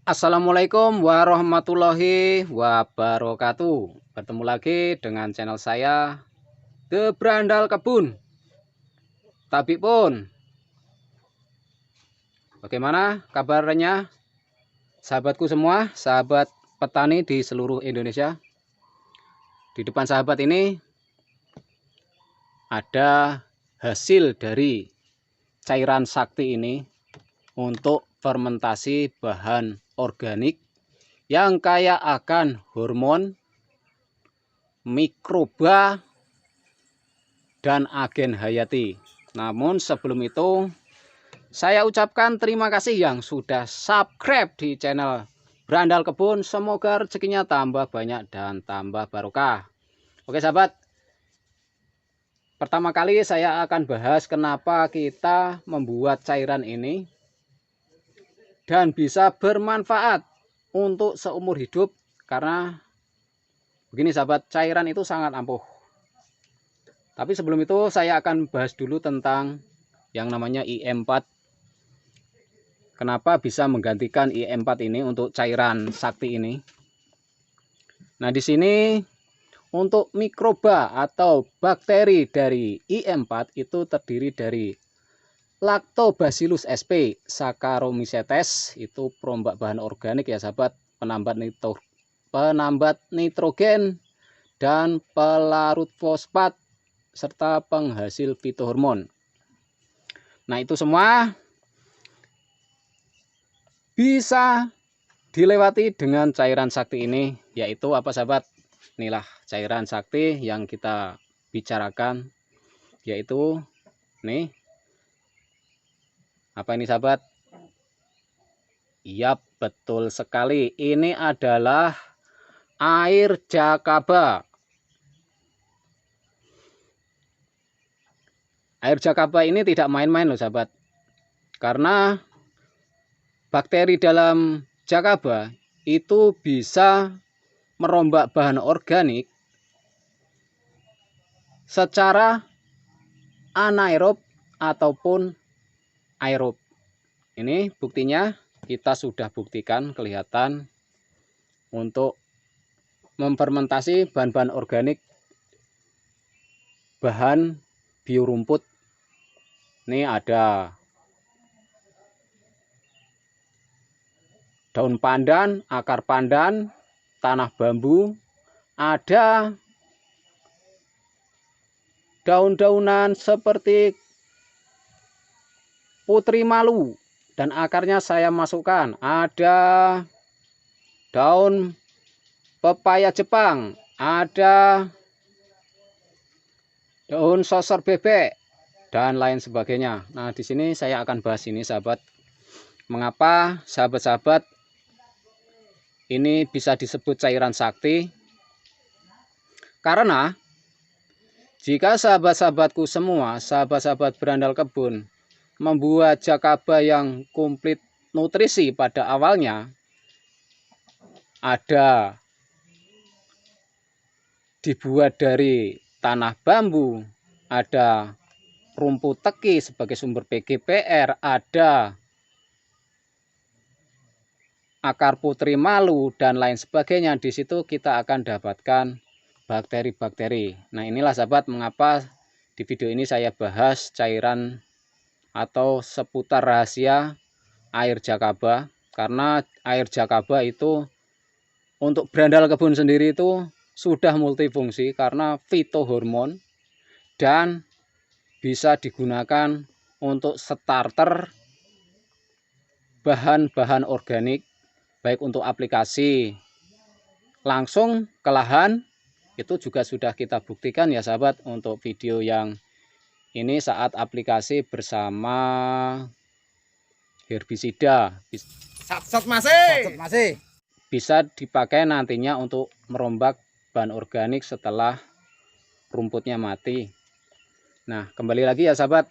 Assalamualaikum warahmatullahi wabarakatuh. Bertemu lagi dengan channel saya, The Brandal Kebun. Tapi pun, bagaimana kabarnya sahabatku semua, sahabat petani di seluruh Indonesia? Di depan sahabat ini ada hasil dari cairan sakti ini untuk fermentasi bahan organik yang kaya akan hormon, mikroba, dan agen hayati. Namun sebelum itu, saya ucapkan terima kasih yang sudah subscribe di channel Brandal Kebun. Semoga rezekinya tambah banyak dan tambah barokah. Oke sahabat, pertama kali saya akan bahas kenapa kita membuat cairan ini dan bisa bermanfaat untuk seumur hidup. Karena begini sahabat, cairan itu sangat ampuh. Tapi sebelum itu saya akan bahas dulu tentang yang namanya IM4. Kenapa bisa menggantikan IM4 ini untuk cairan sakti ini? Nah, di sini untuk mikroba atau bakteri dari IM4 itu terdiri dari Lactobacillus sp, Saccharomycetes, itu perombak bahan organik ya sahabat, penambat nitrogen dan pelarut fosfat serta penghasil fitohormon. Nah, itu semua bisa dilewati dengan cairan sakti ini, yaitu apa sahabat? Inilah cairan sakti yang kita bicarakan, yaitu nih. Apa ini sahabat? Iya, betul sekali. Ini adalah air jakaba. Air jakaba ini tidak main-main loh sahabat. Karena bakteri dalam jakaba itu bisa merombak bahan organik secara anaerob ataupun aerob. Ini buktinya kita sudah buktikan, kelihatan untuk memfermentasi bahan-bahan organik, bahan biorumput. Ini ada daun pandan, akar pandan, tanah bambu, ada daun-daunan seperti putri malu dan akarnya saya masukkan. Ada daun pepaya Jepang, ada daun sosor bebek dan lain sebagainya. Nah, di sini saya akan bahas ini sahabat. Mengapa sahabat-sahabat ini bisa disebut cairan sakti? Karena jika sahabat-sahabatku semua, sahabat-sahabat Brandal Kebun, membuat jakaba yang komplit nutrisi pada awalnya, ada dibuat dari tanah bambu, ada rumput teki sebagai sumber PGPR, ada akar putri malu dan lain sebagainya. Di situ kita akan dapatkan bakteri-bakteri. Nah, inilah sahabat mengapa di video ini saya bahas cairan atau seputar rahasia air jakaba. Karena air jakaba itu untuk Brandal Kebun sendiri itu sudah multifungsi karena fitohormon dan bisa digunakan untuk starter bahan-bahan organik, baik untuk aplikasi langsung ke lahan, itu juga sudah kita buktikan ya sahabat. Untuk video yang ini saat aplikasi bersama herbisida masih bisa dipakai nantinya untuk merombak bahan organik setelah rumputnya mati. Nah, kembali lagi ya sahabat.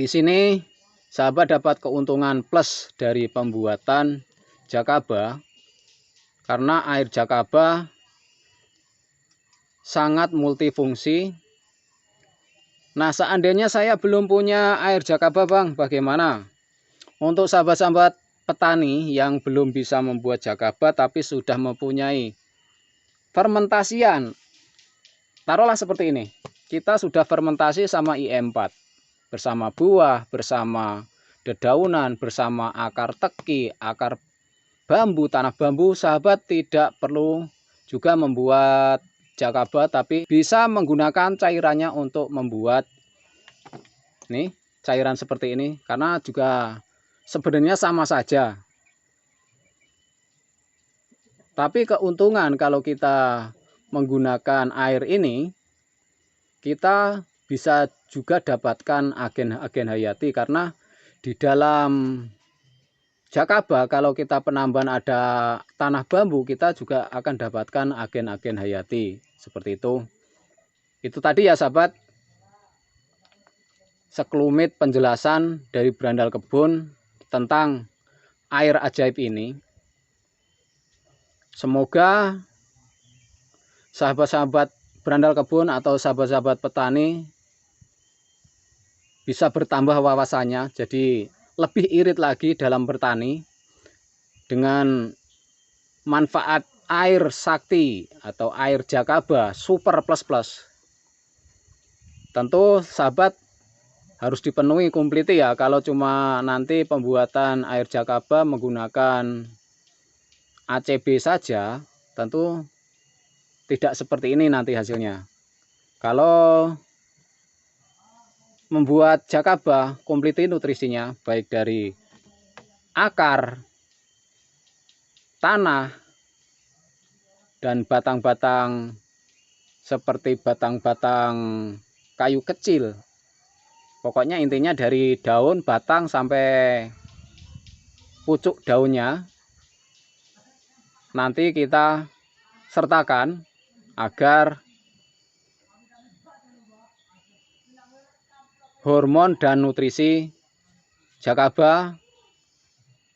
Di sini sahabat dapat keuntungan plus dari pembuatan jakaba karena air jakaba sangat multifungsi. Nah, seandainya saya belum punya air jakaba Bang, bagaimana? Untuk sahabat-sahabat petani yang belum bisa membuat jakaba tapi sudah mempunyai fermentasian, taruhlah seperti ini, kita sudah fermentasi sama IE4 bersama buah, bersama dedaunan, bersama akar teki, akar bambu, tanah bambu, sahabat tidak perlu juga membuat jakaba, tapi bisa menggunakan cairannya untuk membuat nih cairan seperti ini, karena juga sebenarnya sama saja. Tapi keuntungan kalau kita menggunakan air ini, kita bisa juga dapatkan agen-agen hayati, karena di dalam jakaba kalau kita penambahan ada tanah bambu, kita juga akan dapatkan agen-agen hayati seperti itu. Itu tadi ya sahabat, sekelumit penjelasan dari Berandal Kebun tentang air ajaib ini. Semoga sahabat-sahabat Berandal Kebun atau sahabat-sahabat petani bisa bertambah wawasannya, jadi lebih irit lagi dalam bertani dengan manfaat air sakti atau air jakaba super plus plus. Tentu sahabat harus dipenuhi komplit ya. Kalau cuma nanti pembuatan air jakaba menggunakan ACB saja, tentu tidak seperti ini nanti hasilnya. Kalau membuat jakaba komplit nutrisinya, baik dari akar, tanah, dan batang-batang seperti batang-batang kayu kecil. Pokoknya intinya dari daun, batang, sampai pucuk daunnya nanti kita sertakan agar hormon dan nutrisi jakaba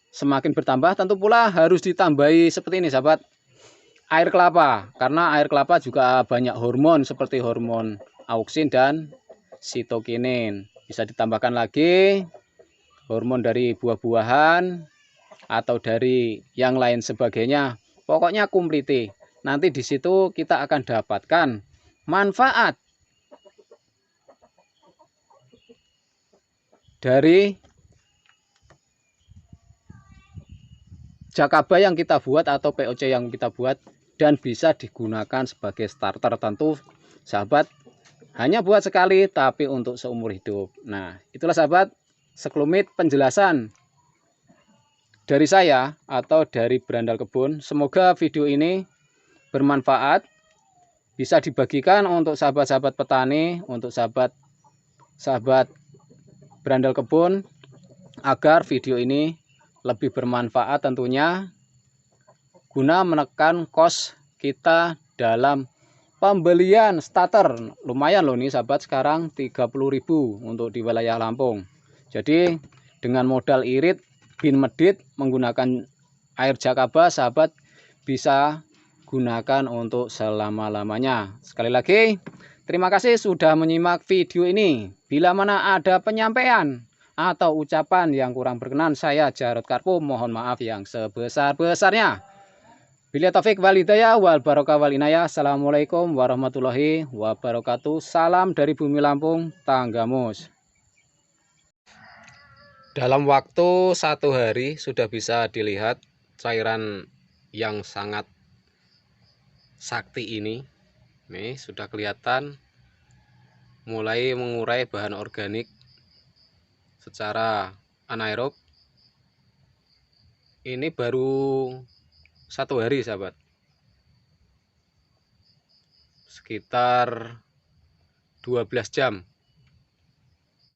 semakin bertambah. Tentu pula harus ditambahi seperti ini sahabat, air kelapa, karena air kelapa juga banyak hormon seperti hormon auksin dan sitokinin. Bisa ditambahkan lagi hormon dari buah-buahan atau dari yang lain sebagainya. Pokoknya kumpliti. Nanti di situ kita akan dapatkan manfaat dari jakaba yang kita buat atau POC yang kita buat, dan bisa digunakan sebagai starter. Tentu sahabat hanya buat sekali tapi untuk seumur hidup. Nah, itulah sahabat sekelumit penjelasan dari saya atau dari Berandal Kebun. Semoga video ini bermanfaat, bisa dibagikan untuk sahabat-sahabat petani, untuk sahabat Berandal Kebun, agar video ini lebih bermanfaat tentunya, guna menekan kos kita dalam pembelian starter. Lumayan loh nih sahabat, sekarang 30.000 untuk di wilayah Lampung. Jadi dengan modal irit bin medit menggunakan air jakaba, sahabat bisa gunakan untuk selama-lamanya. Sekali lagi terima kasih sudah menyimak video ini. Bila mana ada penyampaian atau ucapan yang kurang berkenan, saya Jarod Karpo mohon maaf yang sebesar-besarnya. Bila taufik wal hidayah wal barokah wal inayah. Assalamualaikum warahmatullahi wabarakatuh. Salam dari bumi Lampung, Tanggamus. Dalam waktu 1 hari sudah bisa dilihat cairan yang sangat sakti ini. Nih sudah kelihatan mulai mengurai bahan organik secara anaerob. Ini baru 1 hari sahabat, sekitar 12 jam